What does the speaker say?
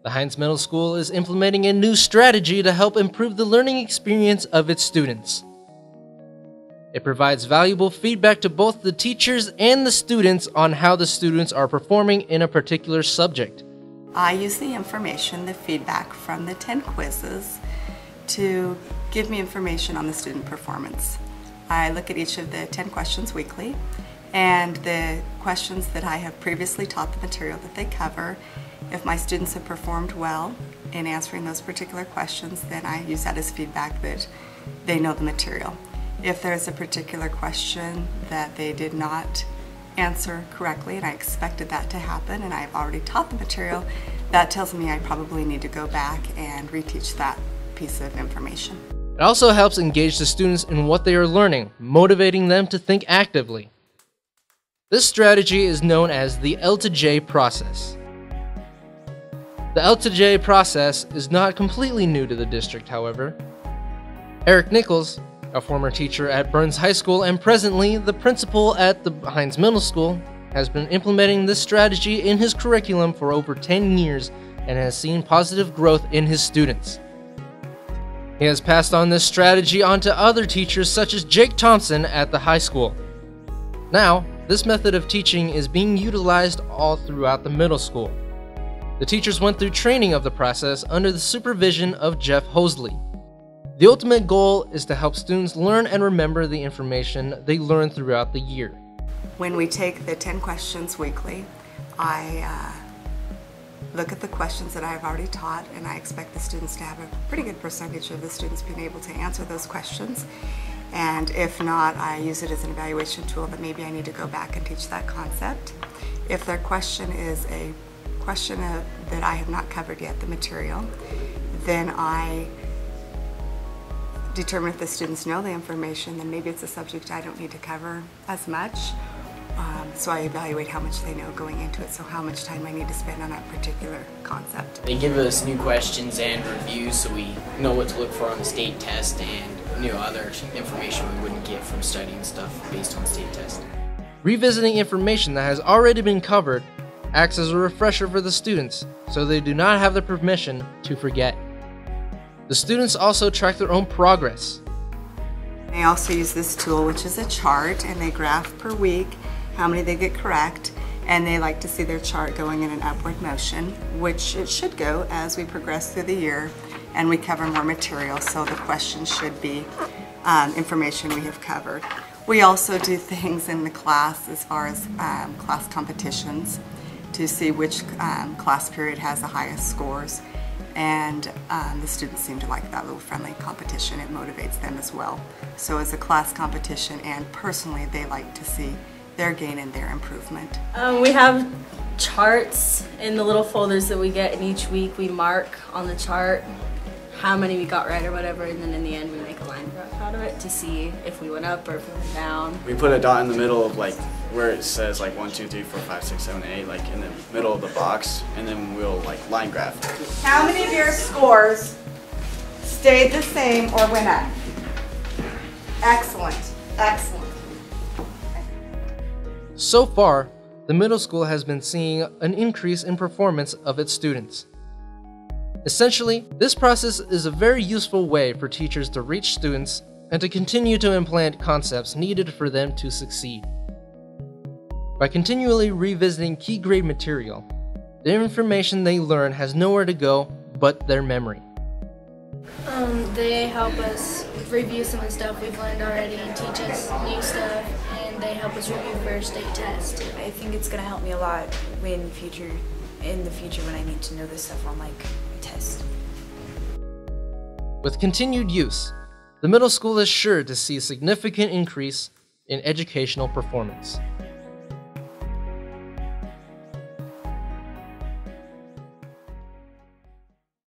The Hines Middle School is implementing a new strategy to help improve the learning experience of its students. It provides valuable feedback to both the teachers and the students on how the students are performing in a particular subject. I use the information, the feedback from the 10 quizzes to give me information on the student performance. I look at each of the 10 questions weekly, and the questions that I have previously taught the material that they cover. If my students have performed well in answering those particular questions, then I use that as feedback that they know the material. If there's a particular question that they did not answer correctly, and I expected that to happen, and I've already taught the material, that tells me I probably need to go back and reteach that piece of information. It also helps engage the students in what they are learning, motivating them to think actively. This strategy is known as the LtoJ process. The LtoJ process is not completely new to the district, however. Eric Nichols, a former teacher at Burns High School and presently the principal at the Hines Middle School, has been implementing this strategy in his curriculum for over 10 years and has seen positive growth in his students. He has passed on this strategy on to other teachers such as Jake Thompson at the high school. Now, this method of teaching is being utilized all throughout the middle school. The teachers went through training of the process under the supervision of Jeff Hosley. The ultimate goal is to help students learn and remember the information they learn throughout the year. When we take the 10 questions weekly, I look at the questions that I've already taught, and I expect the students to have a pretty good percentage of the students being able to answer those questions. And if not, I use it as an evaluation tool that maybe I need to go back and teach that concept. If their question is a question that I have not covered yet, the material, then I determine if the students know the information, then maybe it's a subject I don't need to cover as much. So I evaluate how much they know going into it, so how much time I need to spend on that particular concept. They give us new questions and reviews so we know what to look for on the state test and other information we wouldn't get from studying stuff based on state test. Revisiting information that has already been covered acts as a refresher for the students, so they do not have the permission to forget. The students also track their own progress. They also use this tool, which is a chart, and they graph per week how many they get correct, and they like to see their chart going in an upward motion, which it should go as we progress through the year and we cover more material, so the questions should be information we have covered. We also do things in the class as far as class competitions to see which class period has the highest scores, and the students seem to like that little friendly competition. It motivates them as well. So as a class competition and personally, they like to see their gain and their improvement. We have charts in the little folders that we get, and each week we mark on the chart how many we got right or whatever, and then in the end we make a line graph out of it to see if we went up or if we went down. We put a dot in the middle of like where it says like 1, 2, 3, 4, 5, 6, 7, 8, like in the middle of the box, and then we'll like line graph. How many of your scores stayed the same or went up? Excellent, excellent. So far, the middle school has been seeing an increase in performance of its students. Essentially, this process is a very useful way for teachers to reach students and to continue to implant concepts needed for them to succeed. By continually revisiting key grade material, the information they learn has nowhere to go but their memory. They help us review some of the stuff we've learned already and teach us new stuff, and they help us review for our state test. I think it's going to help me a lot in the future when I need to know this stuff on like a test. With continued use, the middle school is sure to see a significant increase in educational performance.